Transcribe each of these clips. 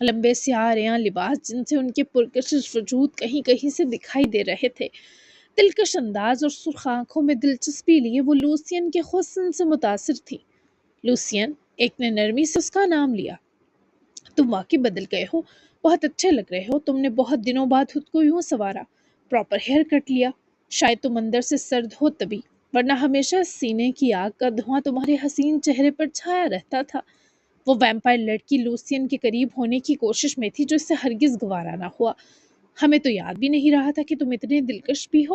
لمبے سیاہ ریاں لباس جن سے ان کے پرکشش وجود کہیں کہیں سے دکھائی دے رہے تھے، دلکش انداز اور سرخ آنکھوں میں دلچسپی لیے وہ لوسین کے حسن سے متاثر تھی۔ لوسین، ایک نے نرمی سے اس کا نام لیا، تم واقعی بدل گئے ہو، بہت اچھے لگ رہے ہو، تم نے بہت دنوں بعد خود کو یوں سنوارا، پراپر ہیئر کٹ لیا، شاید تم اندر سے سرد ہو تبھی، ورنہ ہمیشہ سینے کی آگ کا دھواں تمہارے حسین چہرے پر چھایا رہتا تھا۔ وہ ویمپائر لڑکی لوسین کے قریب ہونے کی کوشش میں تھی جو اس سے ہرگز گوارا نہ ہوا۔ ہمیں تو یاد بھی نہیں رہا تھا کہ تم اتنے دلکش بھی ہو۔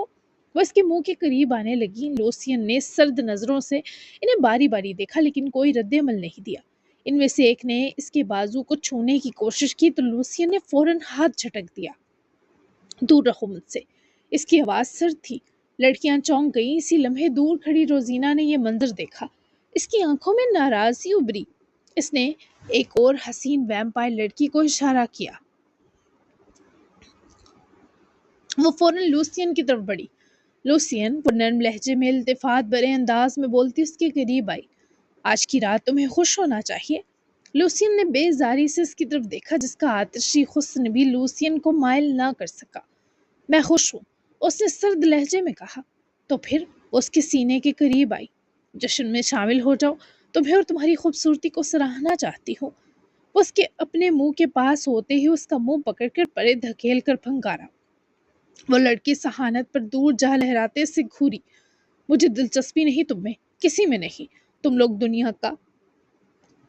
وہ اس کے منہ کے قریب آنے لگی۔ لوسین نے سرد نظروں سے انہیں باری باری دیکھا لیکن کوئی رد عمل نہیں دیا۔ ان میں سے ایک نے اس کے بازو کو چھونے کی کوشش کی تو لوسین نے فوراً ہاتھ جھٹک دیا۔ دور رہو مجھ سے، اس کی آواز سرد تھی۔ لڑکیاں چونک گئیں۔ اسی لمحے دور کھڑی روزینہ نے یہ منظر دیکھا۔ اس کی آنکھوں میں ناراضی ابری۔ اس نے ایک اور حسین ویمپائر لڑکی کو اشارہ کیا۔ وہ فوراً لوسین کی طرف بڑھی۔ لوسین، وہ نرم لہجے میں التفات برے انداز میں بولتی، اس کے قریب آئی۔ آج کی رات تمہیں خوش ہونا چاہیے۔ لوسین نے بے زاری سے اس کی طرف دیکھا جس کا آتشی حسن بھی لوسین کو مائل نہ کر سکا۔ میں خوش ہوں، اس نے سرد لہجے میں کہا۔ تو پھر وہ اس کے سینے کے قریب آئی۔ جشن میں شامل ہو جاؤ، تمہیں اور تمہاری خوبصورتی کو سراہنا چاہتی ہوں۔ وہ اس کے اپنے منہ کے پاس ہوتے ہی اس کا منہ پکڑ کر پرے دھکیل کر پھنکارا۔ وہ لڑکی سہانت پر دور جا لہراتے سے گھوری۔ مجھے دلچسپی نہیں تم میں، کسی میں نہیں، تم لوگ دنیا کا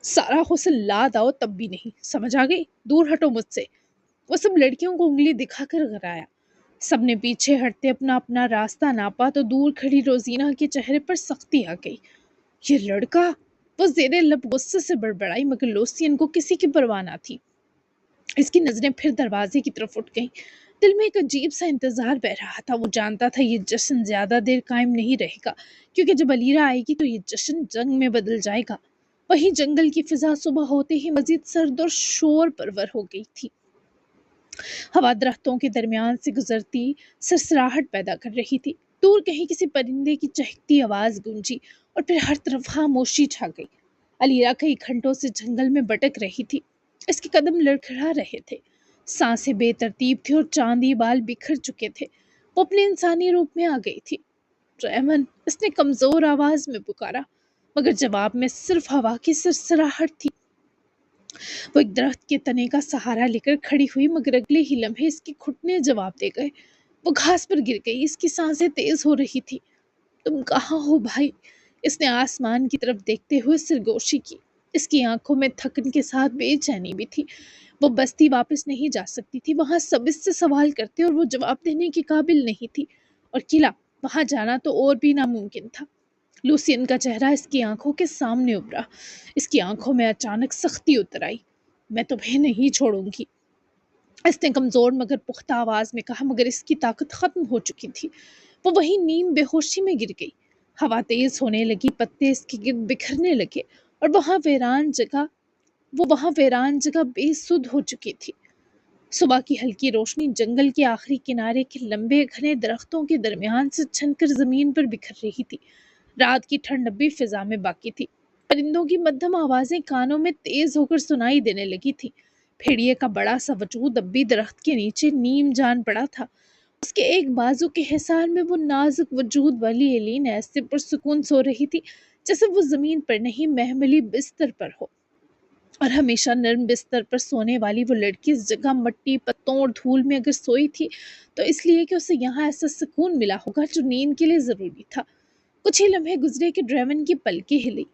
سارا حسن لا داؤ تب بھی نہیں، سمجھ آ گئی؟ دور ہٹو مجھ سے۔ وہ سب لڑکیوں کو انگلی دکھا کر غرایا۔ سب نے پیچھے ہٹتے اپنا اپنا راستہ ناپا تو دور کھڑی روزینہ کے چہرے پر سختی آ گئی۔ یہ لڑکا، وہ زیر لب غصے سے بڑبڑائی مگر لوسین کو کسی کی پرواہ نہ تھی۔ اس کی نظریں پھر دروازے کی طرف اٹھ گئیں۔ دل میں ایک عجیب سا انتظار بہ رہا تھا۔ وہ جانتا تھا یہ جشن زیادہ دیر قائم نہیں رہے گا کیونکہ جب علیرا آئے گی تو یہ جشن جنگ میں بدل جائے گا۔ وہیں جنگل کی فضا صبح ہوتے ہی مزید سرد اور شور پرور ہو گئی تھی۔ ہوا درختوں کے درمیان سے گزرتی سرسراہٹ پیدا کر رہی تھی۔ دور کہیں کسی پرندے کی چہکتی آواز گونجی اور پھر ہر طرف خاموشی چھا گئی۔ علیرا کئی گھنٹوں سے جنگل میں بٹک رہی تھی۔ اس کے قدم لڑکھڑا رہے تھے، سانسیں بے ترتیب تھی اور چاندی بال بکھر چکے تھے۔ وہ اپنے انسانی روپ میں آ گئی تھی۔ ریمن، اس نے کمزور آواز میں پکارا مگر جواب میں صرف ہوا کی سرسراہٹ تھی۔ وہ ایک درخت کے تنے کا سہارا لے کر کھڑی ہوئی مگر اگلے ہی لمحے اس کے گھٹنے جواب دے گئے۔ وہ گھاس پر گر گئی۔ اس کی سانسیں تیز ہو رہی تھی۔ تم کہاں ہو بھائی؟ اس نے آسمان کی طرف دیکھتے ہوئے سرگوشی کی۔ اس کی آنکھوں میں تھکن کے ساتھ بے چینی بھی تھی۔ وہ بستی واپس نہیں جا سکتی تھی۔ وہاں سب اس سے سوال کرتے اور وہ جواب دینے کے قابل نہیں تھی، اور قلعہ، وہاں جانا تو اور بھی ناممکن تھا۔ لوسین کا چہرہ اس کی آنکھوں کے سامنے ابھرا۔ اس کی آنکھوں میں اچانک سختی اتر آئی۔ میں تمہیں نہیں چھوڑوں گی، اس نے کمزور مگر پختہ آواز میں کہا مگر اس کی طاقت ختم ہو چکی تھی۔ وہ وہیں نیم بے ہوشی میں گر گئی۔ ہوا تیز ہونے لگی، پتے اس کے گرد بکھرنے لگے اور وہ وہاں ویران جگہ بے سدھ ہو چکی تھی۔ صبح کی ہلکی روشنی جنگل کے آخری کنارے کے لمبے گھنے درختوں کے درمیان سے چھن کر زمین پر بکھر رہی تھی۔ رات کی ٹھنڈ اب بھی فضا میں باقی تھی۔ پرندوں کی مدھم آوازیں کانوں میں تیز ہو کر سنائی دینے لگی تھی۔ بھیڑیے کا بڑا سا وجود اب بھی درخت کے نیچے نیم جان پڑا تھا۔ اس کے ایک بازو کے حصار میں وہ نازک وجود والی ایلین ایسے پرسکون سو رہی تھی جیسے وہ زمین پر نہیں محملی بستر پر ہو، اور ہمیشہ نرم بستر پر سونے والی وہ لڑکی اس جگہ مٹی، پتوں اور دھول میں اگر سوئی تھی تو اس لیے کہ اسے یہاں ایسا سکون ملا ہوگا جو نیند کے لیے ضروری تھا۔ کچھ ہی لمحے گزرے کہ ڈریون کی پلکیں ہلی۔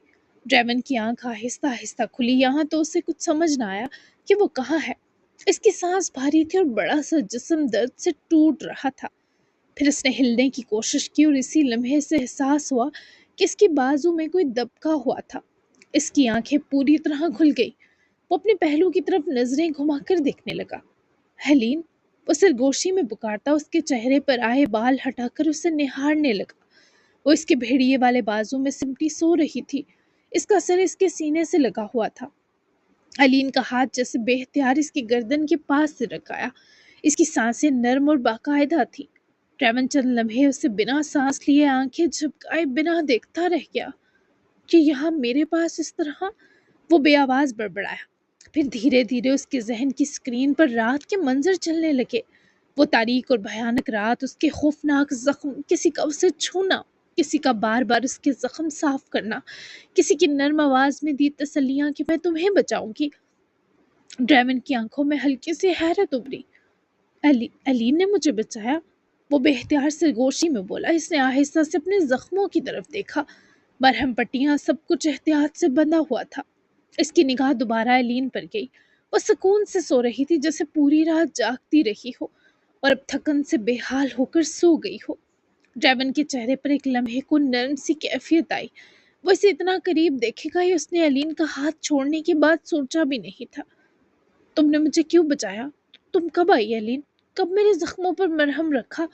ڈریون کی آنکھ آہستہ آہستہ کھلی۔ یہاں تو اسے کچھ سمجھ نہ آیا کہ وہ کہاں ہے۔ اس کی سانس بھاری تھی اور بڑا سا جسم درد سے ٹوٹ رہا تھا۔ پھر اس نے ہلنے کی کوشش کی اور اسی لمحے سے احساس ہوا کہ اس کی بازو میں کوئی دبکا ہوا تھا۔ اس کی آنکھیں پوری طرح کھل گئی۔ وہ اپنے پہلو کی طرف نظریں گھما کر دیکھنے لگا۔ ہیلین، وہ سرگوشی میں پکارتا اس کے چہرے پر آئے بال ہٹا کر اسے نہارنے لگا۔ وہ اس کے بھیڑیے والے بازو میں سمٹی سو رہی تھی۔ اس کا سر اس کے سینے سے لگا ہوا تھا۔ ہیلین کا ہاتھ جیسے بے اختیار اس کی گردن کے پاس سے رکھایا۔ اس کی سانسیں نرم اور باقاعدہ تھی۔ ڈریون چند لمحے اسے بنا سانس لیے آنکھیں جھپکائے بنا دیکھتا رہ گیا۔ کہ یہاں میرے پاس اس طرح؟ وہ بے آواز بڑبڑایا۔ پھر دھیرے دھیرے اس کے ذہن کی اسکرین پر رات کے منظر چلنے لگے، وہ تاریک اور بھیانک رات، اس کے خوفناک زخم، کسی کا اسے چھونا، کسی کا بار بار اس کے زخم صاف کرنا، کسی کی نرم آواز میں دی تسلیاں کہ میں تمہیں بچاؤں گی۔ ڈریون کی آنکھوں میں ہلکی سی حیرت ابری۔ ایلین نے مجھے بچایا، وہ بے اختیار سے گوشی میں بولا۔ اس نے آہستہ سے اپنے زخموں کی طرف دیکھا، مرہم پٹیاں، سب کچھ احتیاط سے بندھا ہوا تھا۔ اس کی نگاہ دوبارہ ایلین پر گئی، وہ سکون سے سو رہی تھی، جیسے پوری رات جاگتی رہی ہو اور اب تھکن سے بے حال ہو کر سو گئی ہو۔ ڈریون کے چہرے پر ایک لمحے کو نرم سی کیفیت آئی، وہ اسے اتنا قریب دیکھے گا یہ اس نے ایلین کا ہاتھ چھوڑنے کے بعد سوچا بھی نہیں تھا۔ تم نے مجھے کیوں بچایا؟ تم کب آئی ایلین؟ کب میرے زخموں پر مرہم رکھا؟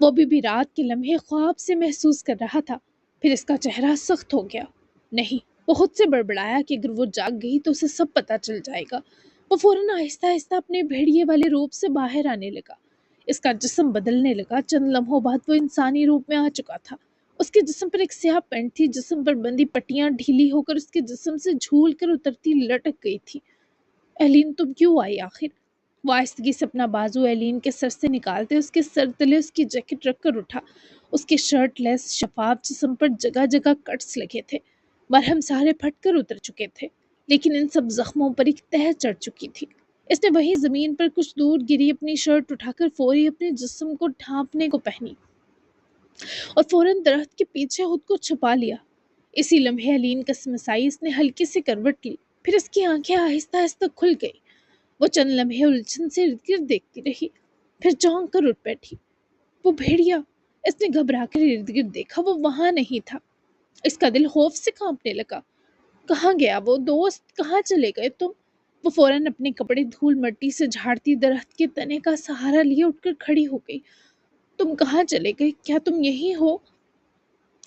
وہ بھی رات کے لمحے خواب سے محسوس کر رہا تھا۔ پھر اس کا چہرہ سخت ہو گیا۔ نہیں، وہ خود سے بڑبڑایا کہ اگر وہ جاگ گئی تو اسے سب پتہ چل جائے گا۔ وہ فوراً آہستہ آہستہ اپنے بھیڑیے والے روپ سے باہر آنے لگا۔ اس کا جسم بدلنے لگا، چند لمحوں بعد وہ انسانی روپ میں آ چکا تھا۔ اس کے جسم پر ایک سیاہ پینٹ تھی، جسم پر بندی پٹیاں ڈھیلی ہو کر اس کے جسم سے جھول کر اترتی لٹک گئی تھی۔ ایلین تم کیوں آئی آخر؟ وہ آہستگی سے اپنا بازو ایلین کے سر سے نکالتے اس کے سر تلے اس کی جیکٹ رکھ کر اٹھا۔ اس کے شرٹ لیس شفاف جسم پر جگہ جگہ کٹس لگے تھے، مرہم سارے پھٹ کر اتر چکے تھے، لیکن ان سب زخموں پر ایک تہ چڑھ چکی تھی۔ اس نے وہیں زمین پر کچھ دور گری اپنی شرٹ اٹھا کر فوری اپنے جسم کو ڈھانپنے کو پہنی اور فوراً درخت کے پیچھے خود کو چھپا لیا۔ اسی لمحے ایلین کا سمسائی اس نے ہلکی سے کروٹ لی، پھر اس کی آنکھیں آہستہ آہستہ کھل گئی۔ وہ چند لمحے الجھن سے ارد گرد دیکھتی رہی، پھر چونک کر اٹھ بیٹھی۔ وہ بھیڑیا! اس نے گھبرا کر ارد گرد دیکھا، وہ وہاں نہیں تھا۔ اس کا دل خوف سے کانپنے لگا۔ کہاں گیا وہ دوست؟ کہاں چلے گئے تم؟ وہ فوراً اپنے کپڑے دھول مٹی سے جھاڑتی درخت کے تنے کا سہارا لیے اٹھ کر کھڑی ہو گئی۔ تم کہاں چلے گئے؟ کیا تم یہی ہو؟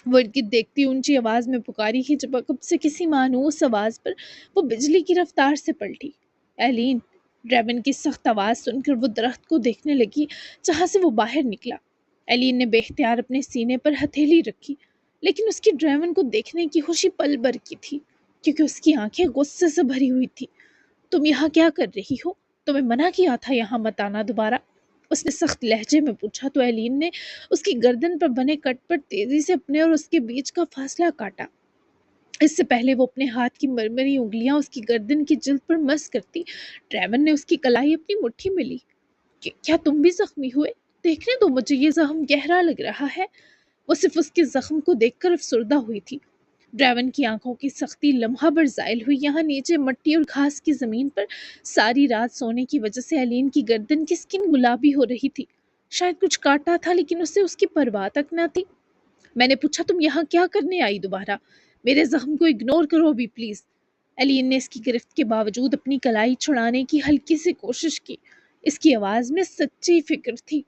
وہ ارد گرد دیکھتی اونچی آواز میں پکاری ہی جب عقب سے کسی مانوس آواز پر وہ بجلی کی رفتار سے پلٹی۔ ایلین! ڈریون کی سخت آواز سن کر وہ درخت کو دیکھنے لگی جہاں سے وہ باہر نکلا۔ ایلین نے بے اختیار اپنے سینے پر ہتھیلی رکھی، لیکن اس کی ڈریون کو دیکھنے کی خوشی پل بھر کی تھی، کیونکہ اس کی آنکھیں غصے سے بھری ہوئی تھی۔ تم یہاں کیا کر رہی ہو؟ تمہیں منع کیا تھا یہاں مت آنا دوبارہ، اس نے سخت لہجے میں پوچھا تو ایلین نے اس کی گردن پر بنے کٹ پر تیزی سے اپنے اور اس کے بیچ کا فاصلہ کاٹا۔ اس سے پہلے وہ اپنے ہاتھ کی مرمری انگلیاں اس کی گردن کی جلد پر مس کرتی، ڈریون نے اس کی کلائی اپنی مٹھی میں لی۔ کیا تم بھی زخمی ہوئے؟ دیکھنے دو مجھے، یہ زخم گہرا لگ رہا ہے۔ وہ صرف اس کے زخم کو دیکھ کر افسردہ ہوئی تھی۔ ڈریون کی آنکھوں کی سختی لمحہ بھر زائل ہوئی۔ یہاں نیچے مٹی اور گھاس کی زمین پر ساری رات سونے کی وجہ سے ایلین کی گردن کی سکن گلابی ہو رہی تھی۔ شاید کچھ کاٹا تھا، لیکن اسے اس کی پرواہ تک نہ تھی۔ میں نے پوچھا تم یہاں کیا کرنے آئی دوبارہ؟ میرے زخم کو اگنور کرو ابھی پلیز۔ ایلین نے اس کی گرفت کے باوجود اپنی کلائی چھڑانے کی ہلکی سی کوشش کی۔ اس کی آواز میں سچی فکر تھی۔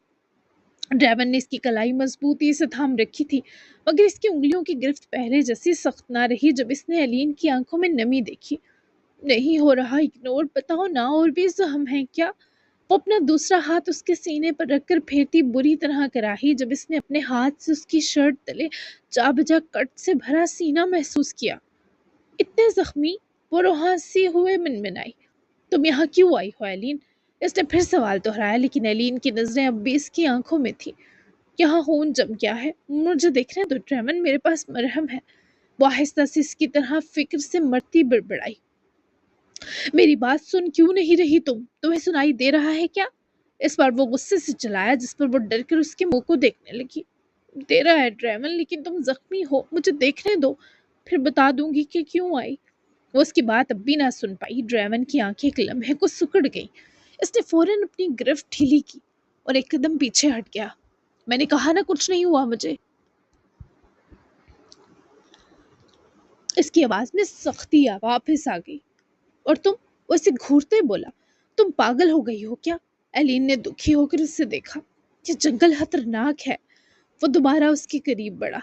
ڈریون نے اس کی کلائی مضبوطی سے تھام رکھی تھی، مگر اس کی انگلیوں کی گرفت پہلے جیسی سخت نہ رہی جب اس نے ایلین کی آنکھوں میں نمی دیکھی۔ نہیں ہو رہا اگنور، بتاؤ نا، اور بھی زخم ہیں کیا؟ وہ اپنا دوسرا ہاتھ اس کے سینے پر رکھ کر پھیرتی بری طرح کراہی جب اس نے اپنے ہاتھ سے اس کی شرٹ تلے جا بجا کٹ سے بھرا سینہ محسوس کیا۔ اتنے زخمی؟ وہ روحانسی ہوئے منمنائی۔ تم یہاں کیوں آئی ہو ایلین؟ اس نے پھر سوال دہرایا، لیکن ایلین کی نظریں اب بھی اس کی آنکھوں میں تھی۔ یہاں خون جم گیا ہے، مجھے دیکھنے دو ڈریون، میرے پاس مرہم ہے۔ وہ آہستہ سے اس کی طرح فکر سے مرتی بڑبڑائی۔ میری بات سن کیوں نہیں رہی تمہیں سنائی دے رہا ہے کیا؟ اس بار وہ غصے سے چلایا، جس پر وہ ڈر کر اس کے منہ کو دیکھنے لگی۔ دے رہا ہے ڈریون، لیکن تم زخمی ہو، مجھے دیکھنے دو، پھر بتا دوں گی کہ کیوں آئی۔ وہ اس کی بات اب بھی نہ سن پائی۔ ڈریون کی آنکھیں ایک لمحے کو سکڑ گئیں۔ اس نے فوراً اپنی گرفت ڈھیلی کی اور ایک قدم پیچھے ہٹ گیا۔ میں نے کہا نا کچھ نہیں ہوا مجھے۔ اس کی آواز میں سختی واپس آ گئی۔ اور تم؟ وہ اسے گھورتے بولا۔ تم پاگل ہو گئی ہو کیا؟ ایلین نے دکھی ہو کر اس سے دیکھا۔ یہ جنگل خطرناک ہے۔ وہ دوبارہ اس کے قریب بڑھا۔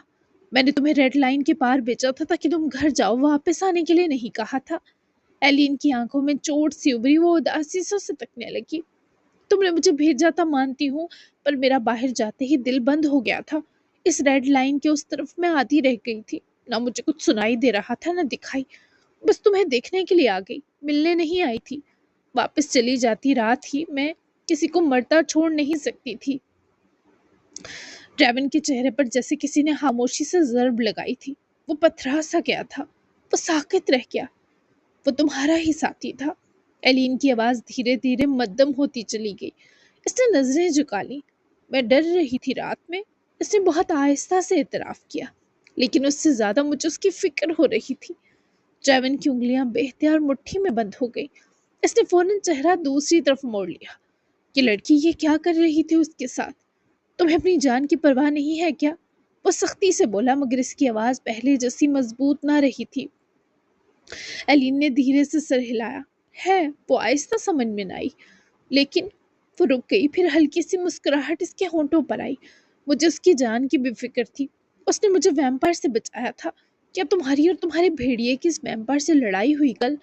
میں نے تمہیں ریڈ لائن کے پار بھیجا تھا تاکہ تم گھر جاؤ، واپس آنے کے لیے نہیں کہا تھا۔ ایلین کی آنکھوں میں چوٹ سی ابری، وہ اداسی سے اسے تکنے لگی۔ تم نے مجھے بھیجا تھا مانتی ہوں، پر میرا باہر جاتے ہی دل بند ہو گیا تھا۔ اس ریڈ لائن کے اس طرف میں آدھی رہ گئی تھی، نہ مجھے کچھ سنائی دے رہا تھا نہ دکھائی، بس تمہیں دیکھنے کے لیے آ گئی۔ ملنے نہیں آئی تھی، واپس چلی جاتی رات ہی، میں کسی کو مرتا چھوڑ نہیں سکتی تھی۔ ڈریون کے چہرے پر جیسے کسی نے خاموشی سے ضرب لگائی تھی، وہ پتھرا سا گیا تھا، وہ ساکت رہ گیا۔ وہ تمہارا ہی ساتھی تھا۔ ایلین کی آواز دھیرے دھیرے مدھم ہوتی چلی گئی۔ اس نے نظریں جھکا لی۔ میں ڈر رہی تھی رات میں، اس نے بہت آہستہ سے اعتراف کیا، لیکن اس سے زیادہ مجھے اس کی فکر ہو رہی تھی۔ ڈریون کی انگلیاں بے اختیار مٹھی میں بند ہو گئی۔ اس نے فوراً چہرہ دوسری طرف موڑ لیا۔ یہ لڑکی یہ کیا کر رہی تھی اس کے ساتھ؟ تمہیں اپنی جان کی پرواہ نہیں ہے کیا؟ وہ سختی سے بولا، مگر اس کی آواز پہلے جیسی مضبوط نہ رہی تھی۔ ایلین نے دھیرے سے سر ہلایا۔ ہے، وہ آہستہ سمجھ میں نہ آئی، لیکن وہ رک گئی۔ پھر ہلکی سی مسکراہٹ اس کے ہونٹوں پر آئی۔ مجھے اس کی جان کی بھی فکر تھی۔ اس نے مجھے ویمپائر سے بچایا تھا۔ کیا تمہاری اور تمہارے بھیڑیے کی اس ویمپائر سے لڑائی ہوئی کل؟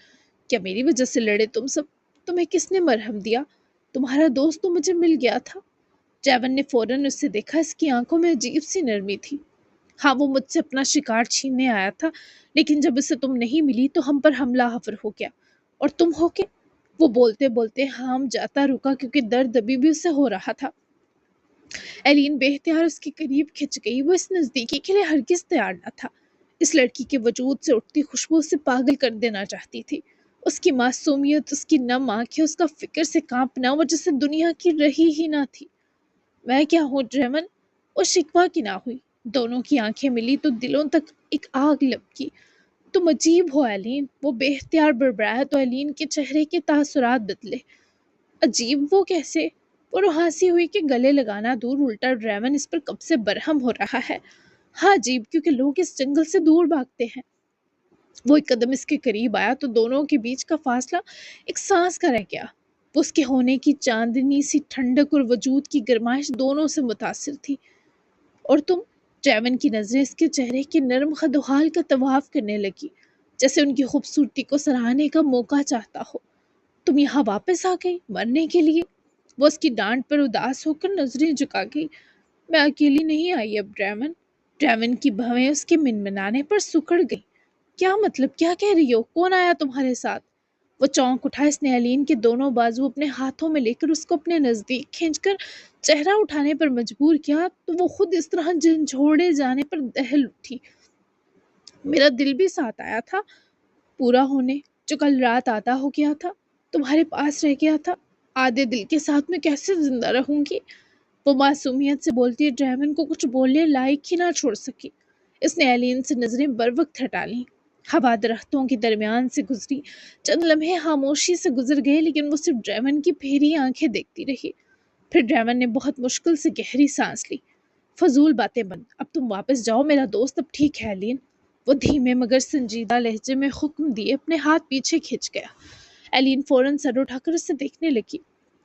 کیا میری وجہ سے لڑے تم سب؟ تمہیں کس نے مرہم دیا؟ تمہارا دوست تو مجھے مل گیا تھا۔ جیون نے فوراً اس سے دیکھا۔ اس کی آنکھوں میں عجیب سی نرمی تھی۔ ہاں، وہ مجھ سے اپنا شکار چھیننے آیا تھا، لیکن جب اسے تم نہیں ملی تو ہم پر حملہ آور ہو گیا، اور تم ہو کے… وہ بولتے بولتے ہام جاتا رکا کیونکہ درد ابھی بھی اسے ہو رہا تھا۔ ایلین بے اختیار اس کے قریب کھنچ گئی۔ وہ اس نزدیکی کے لیے ہرگز تیار نہ تھا۔ اس لڑکی کے وجود سے اٹھتی خوشبو اسے پاگل کر دینا چاہتی تھی۔ اس کی معصومیت، اس کی نم آنکھیں، اس کا فکر سے کانپنا، وہ جیسے دنیا کی رہی ہی نہ تھی۔ میں کیا ہوں ڈریون؟ وہ شکوہ کی نہ ہوئی۔ دونوں کی آنکھیں ملی تو دلوں تک ایک آگ لپکی۔ تم عجیب ہو ایلین، وہ بے اختیار بڑبڑایا تو ایلین کے چہرے کے تاثرات بدلے۔ عجیب؟ وہ کیسے؟ وہ رہاسی ہوئی کہ گلے لگانا دور، الٹا ڈریون اس پر کب سے برہم ہو رہا ہے۔ ہاں عجیب، کیونکہ لوگ اس جنگل سے دور بھاگتے ہیں۔ وہ ایک قدم اس کے قریب آیا تو دونوں کے بیچ کا فاصلہ ایک سانس کا رہ گیا۔ وہ اس کے ہونے کی چاندنی سی ٹھنڈک اور وجود کی گرمائش دونوں سے متاثر تھی۔ اور تم؟ ڈریون کی نظریں اس کے چہرے کے نرم خد و خال کا طواف کرنے لگی، جیسے ان کی خوبصورتی کو سراہنے کا موقع چاہتا ہو۔ تم یہاں واپس آ گئی مرنے کے لیے؟ وہ اس کی ڈانٹ پر اداس ہو کر نظریں جھکا گئی۔ میں اکیلی نہیں آئی اب ڈریون۔ ڈریون کی بھویں اس کے منمنانے پر سکڑ گئی۔ کیا مطلب؟ کیا کہہ رہی ہو؟ کون آیا تمہارے ساتھ؟ وہ چونک اٹھا۔ اس نے ایلین کے دونوں بازو اپنے ہاتھوں میں لے کر اس کو اپنے نزدیک کھینچ کر چہرہ اٹھانے پر مجبور کیا تو وہ خود اس طرح جھنجھوڑے جانے پر دہل اٹھی۔ میرا دل بھی ساتھ آیا تھا پورا ہونے، جو کل رات آدھا ہو گیا تھا، تمہارے پاس رہ گیا تھا۔ آدھے دل کے ساتھ میں کیسے زندہ رہوں گی؟ وہ معصومیت سے بولتی ڈریون کو کچھ بولنے لائق ہی نہ چھوڑ سکی۔ اس نے ایلین سے نظریں بر وقت ہٹا لیں۔ ہوا درختوں کے درمیان سے گزری۔ چند لمحے خاموشی سے گزر گئے، لیکن وہ صرف ڈریون کی پھیری آنکھیں دیکھتی رہی۔ پھر ڈریون نے بہت مشکل سے گہری سانس لی۔ فضول باتیں بند، اب تم واپس جاؤ، میرا دوست اب ٹھیک ہے ایلین۔ وہ دھیمے مگر سنجیدہ لہجے میں حکم دیے اپنے ہاتھ پیچھے کھینچ گیا۔ ایلین فوراً سر اٹھا کر اسے دیکھنے لگی۔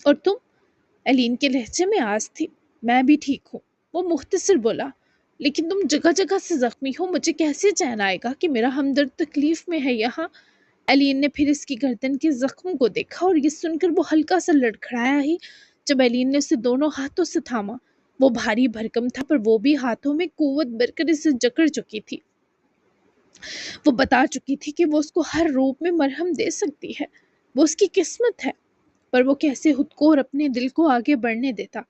اور تم؟ ایلین کے لہجے میں آس تھی۔ میں بھی ٹھیک ہوں، وہ مختصر بولا، لیکن تم جگہ جگہ سے زخمی ہو، مجھے کیسے چین آئے گا کہ میرا ہمدرد تکلیف میں ہے یہاں؟ ایلین نے پھر اس کی گردن کے زخم کو دیکھا، اور یہ سن کر وہ ہلکا سا لڑکھڑایا ہی جب ایلین نے اسے دونوں ہاتھوں سے تھاما۔ وہ بھاری بھرکم تھا، پر وہ بھی ہاتھوں میں قوت بھر کر اسے جکڑ چکی تھی۔ وہ بتا چکی تھی کہ وہ اس کو ہر روپ میں مرہم دے سکتی ہے، وہ اس کی قسمت ہے، پر وہ کیسے خود کو اور اپنے دل کو آگے بڑھنے دیتا؟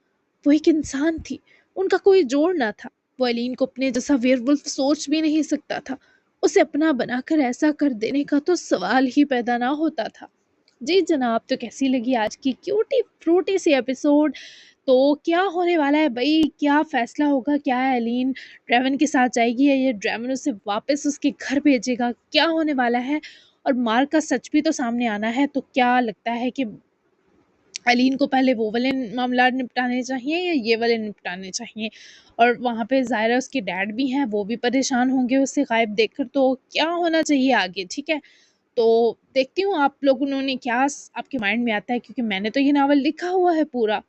وہ ایک انسان تھی، ان کا کوئی جوڑ نہ تھا۔ وہ ایلین کو اپنے جیسا ویئرولف سوچ بھی نہیں سکتا تھا۔ اسے اپنا بنا کر ایسا کر دینے کا تو سوال ہی پیدا نہ ہوتا تھا۔ جی جناب، تو کیسی لگی آج کی کیوٹی فروٹی سی ایپیسوڈ؟ تو کیا ہونے والا ہے بھائی؟ کیا فیصلہ ہوگا؟ کیا ایلین ڈریون کے ساتھ جائے گی، یا یہ ڈریون اسے واپس اس کے گھر بھیجے گا؟ کیا ہونے والا ہے؟ اور مار کا سچ بھی تو سامنے آنا ہے۔ تو کیا لگتا ہے کہ ایلین کو پہلے وہ والے معاملات نپٹانے چاہیے یا یہ والے نپٹانے چاہیے؟ اور وہاں پہ ظاہرہ اس کے ڈیڈ بھی ہیں، وہ بھی پریشان ہوں گے اسے غائب دیکھ کر۔ تو کیا ہونا چاہیے آگے؟ ٹھیک ہے، تو دیکھتی ہوں آپ لوگوں نے کیا آپ کے مائنڈ میں آتا ہے، کیونکہ میں نے تو یہ ناول لکھا ہوا ہے پورا۔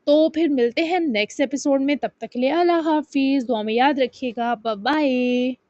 تو پھر ملتے ہیں نیکسٹ ایپیسوڈ میں، تب تک کے لیے اللہ حافظ، دعا میں یاد رکھیے گا، بائے بائے۔